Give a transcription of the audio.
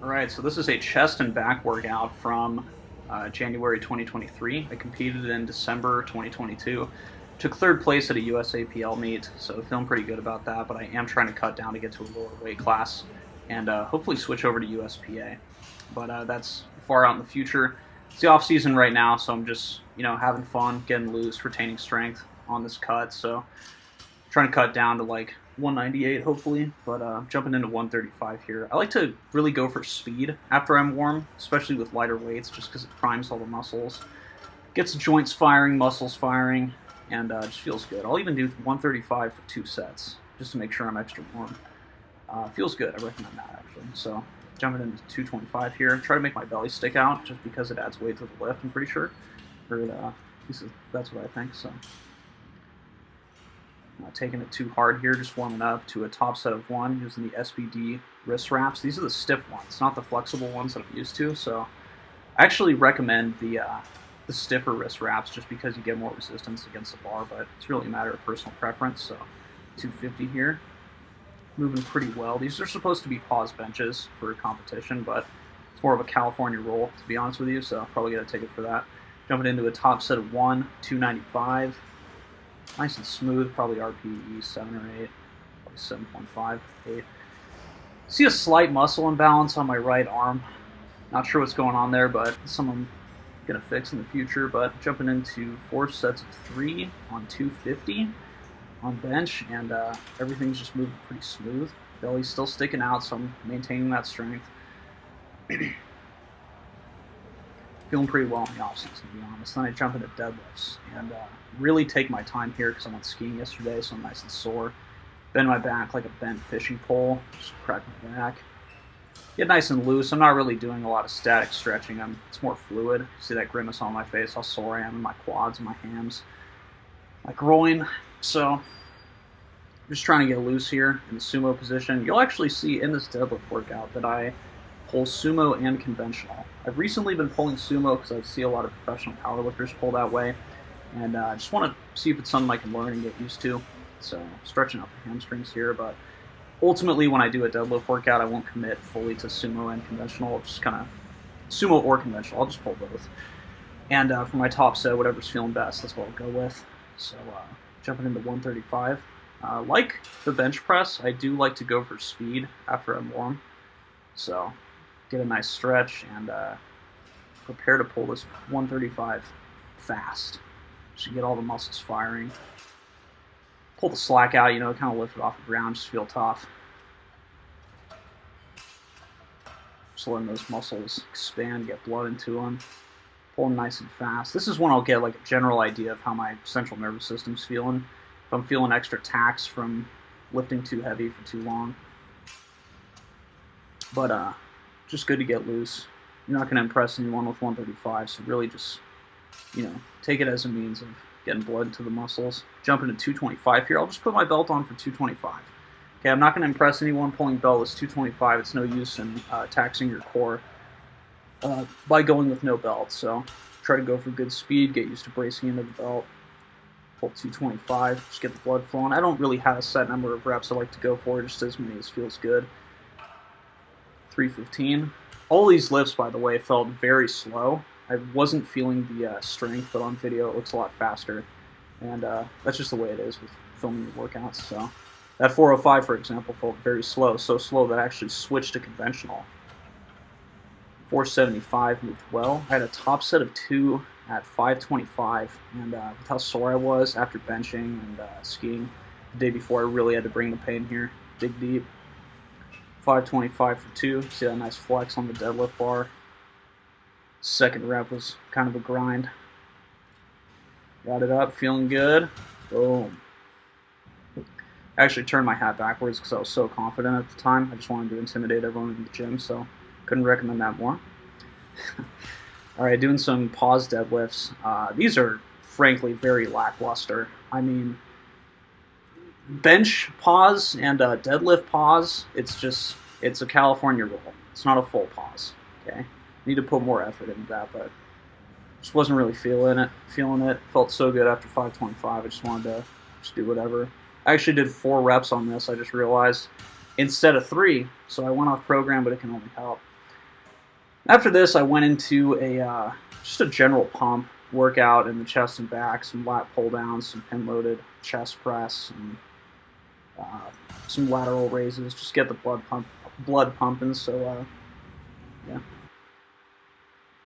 Alright, so this is a chest and back workout from January 2023. I competed in December 2022. Took third place at a USAPL meet, so feeling pretty good about that, but I am trying to cut down to get to a lower weight class and hopefully switch over to USPA. But that's far out in the future. It's the off season right now, so I'm just, having fun, getting loose, retaining strength on this cut, so trying to cut down to like 198 hopefully, but jumping into 135 here. I like to really go for speed after I'm warm, especially with lighter weights, just because it primes all the muscles, gets the joints firing, muscles firing, and just feels good. I'll even do 135 for 2 sets, just to make sure I'm extra warm. Feels good, I recommend that actually. So jumping into 225 here, try to make my belly stick out, just because it adds weight to the lift, I'm pretty sure. Or that's what I think, so. Not taking it too hard here, just warming up to a top set of 1 using the SBD wrist wraps. These are the stiff ones, not the flexible ones that I'm used to. So I actually recommend the stiffer wrist wraps just because you get more resistance against the bar, but it's really a matter of personal preference. So 250 here, moving pretty well. These are supposed to be pause benches for a competition, but it's more of a California roll, to be honest with you, so probably got to take it for that. Jumping into a top set of 1, 295. Nice and smooth, probably RPE 7 or 8, probably 7.5, 8. See a slight muscle imbalance on my right arm. Not sure what's going on there, but something I'm going to fix in the future. But jumping into 4 sets of 3 on 250 on bench, and everything's just moving pretty smooth. Belly's still sticking out, so I'm maintaining that strength. Feeling pretty well in the offseason, to be honest. Then I jump into deadlifts and really take my time here because I went skiing yesterday, so I'm nice and sore. Bend my back like a bent fishing pole, just crack my back. Get nice and loose. I'm not really doing a lot of static stretching. It's more fluid. See that grimace on my face, how sore I am in my quads and my hams, my groin. So I'm just trying to get loose here in the sumo position. You'll actually see in this deadlift workout that I pull sumo and conventional. I've recently been pulling sumo because I see a lot of professional powerlifters pull that way, and I just want to see if it's something I can learn and get used to. So stretching out the hamstrings here, but ultimately when I do a deadlift workout, I won't commit fully to sumo and conventional. I'll just kind of sumo or conventional. I'll just pull both. And for my top set, whatever's feeling best, that's what I'll go with. So jumping into 135. Like the bench press, I do like to go for speed after I'm warm. So get a nice stretch and prepare to pull this 135 fast. Just get all the muscles firing. Pull the slack out, kind of lift it off the ground, just feel tough. Just letting those muscles expand, get blood into them. Pulling nice and fast. This is when I'll get like a general idea of how my central nervous system's feeling. If I'm feeling extra tax from lifting too heavy for too long. But just good to get loose. You're not going to impress anyone with 135, so really just, take it as a means of getting blood to the muscles. Jumping to 225 here. I'll just put my belt on for 225. Okay, I'm not going to impress anyone pulling beltless 225. It's no use in taxing your core by going with no belt. So try to go for good speed, get used to bracing into the belt. Pull 225, just get the blood flowing. I don't really have a set number of reps I like to go for, just as many as feels good. 315. All these lifts, by the way, felt very slow. I wasn't feeling the strength, but on video it looks a lot faster. And that's just the way it is with filming your workouts. So that 405, for example, felt very slow. So slow that I actually switched to conventional. 475 moved well. I had a top set of 2 at 525. And with how sore I was after benching and skiing the day before, I really had to bring the pain here. Dig deep. 525 for 2. See that nice flex on the deadlift bar. Second rep was kind of a grind. Got it up, feeling good. Boom. I actually turned my hat backwards because I was so confident at the time. I just wanted to intimidate everyone in the gym, so couldn't recommend that more. Alright, doing some pause deadlifts. These are frankly very lackluster. I mean, bench pause and deadlift pause, it's a California roll. It's not a full pause, okay? Need to put more effort into that, but just wasn't really feeling it. Felt so good after 525. I just wanted to just do whatever. I actually did 4 reps on this, I just realized, instead of 3, so I went off program, but it can only help. After this, I went into just a general pump workout in the chest and back, some lat pull downs, some pin loaded chest press, and uh, some lateral raises. Just get the blood pumping. So yeah.